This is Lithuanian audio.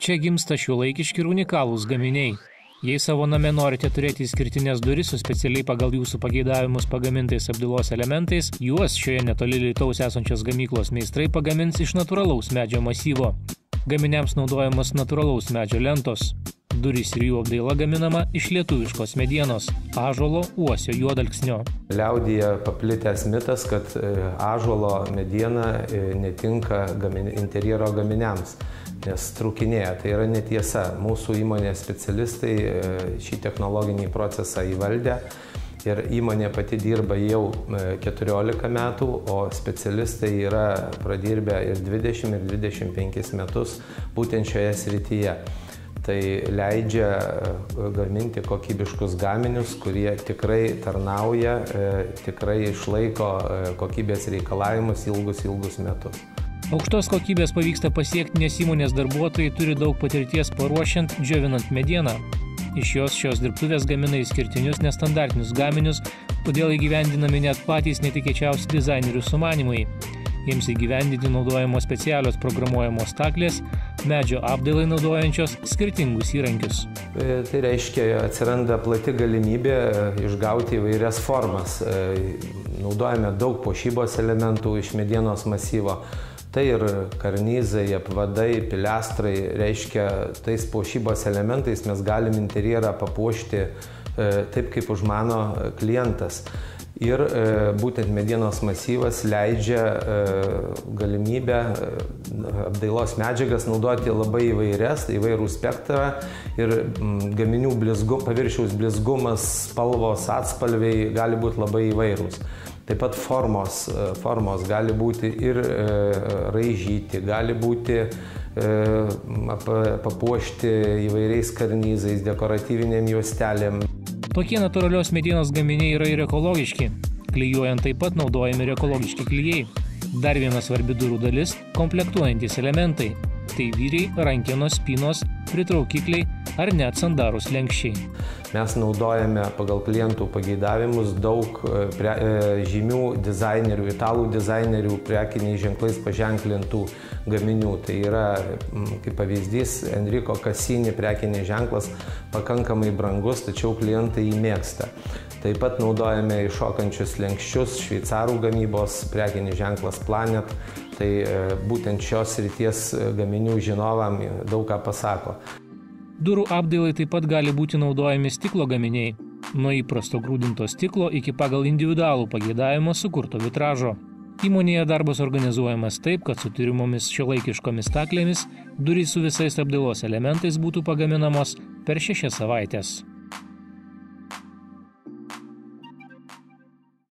Čia gimsta šiuolaikiški ir unikalūs gaminiai. Jei savo name norite turėti išskirtinės duris su specialiai pagal jūsų pageidavimus pagamintais apdailos elementais, juos šioje netoli Alytaus esančios gamyklos meistrai pagamins iš natūralaus medžio masyvo. Gaminiams naudojamos natūralaus medžio lentos. Durys ir jų apdaila gaminama iš lietuviškos medienos – ąžuolo uosio juodalksnio. Liaudyje paplitęs mitas, kad ąžuolo mediena netinka interjero gaminiams, nes trūkinėja. Tai yra netiesa. Mūsų įmonės specialistai šį technologinį procesą įvaldė ir įmonė pati dirba jau 14 metų, o specialistai yra pradirbę ir 20 ir 25 metus būtent šioje srityje. Tai leidžia gaminti kokybiškus gaminius, kurie tikrai tarnauja, tikrai išlaiko kokybės reikalavimus ilgus metus. Aukštos kokybės pavyksta pasiekti, nes įmonės darbuotojai turi daug patirties paruošiant, džiovinant medieną. Iš jos šios dirbtuvės gamina išskirtinius nestandartinius gaminius, todėl įgyvendinami net patys netikėčiausi dizainerių sumanymai. Jiems įgyvendinti naudojamos specialios programuojamos staklės, medžio apdailai naudojančios skirtingus įrankius. Tai reiškia, atsiranda plati galimybė išgauti įvairias formas. Naudojame daug puošybos elementų iš medienos masyvo. Tai ir karnizai, apvadai, pilastrai, reiškia, tais puošybos elementais mes galim interjerą papuošti taip, kaip užmano klientas. Ir būtent medienos masyvas leidžia galimybę apdailos medžiagas naudoti labai įvairų spektrą ir gaminių paviršiaus blizgumas, spalvos, atspalviai gali būti labai įvairūs. Taip pat formos gali būti ir raižyti, gali būti papuošti įvairiais karnizais, dekoratyvinėm juostelėm. Tokie natūralios medienos gaminiai yra ir ekologiški. Klijuojant taip pat naudojami ir ekologiški klijai. Dar viena svarbi durų dalis – komplektuojantys elementai. Tai vyriai, rankenos, spynos, pritraukikliai ar net sandarūs lenkščiai. Mes naudojame pagal klientų pageidavimus daug žymių dizainerių, italų dizainerių prekiniais ženklais paženklintų gaminių. Tai yra, kaip pavyzdys, Enrico Cassini prekinis ženklas, pakankamai brangus, tačiau klientai jį mėgsta. Taip pat naudojame iššokančius lenkščius, šveicarų gamybos prekinis ženklas Planet. Tai būtent šios srities gaminių žinovam daug ką pasako. Durų apdailai taip pat gali būti naudojami stiklo gaminiai, nuo įprasto grūdinto stiklo iki pagal individualų pageidavimą sukurto vitražo. Įmonėje darbas organizuojamas taip, kad su turimomis šiuolaikiškomis staklėmis durys su visais apdailos elementais būtų pagaminamos per 6 savaites.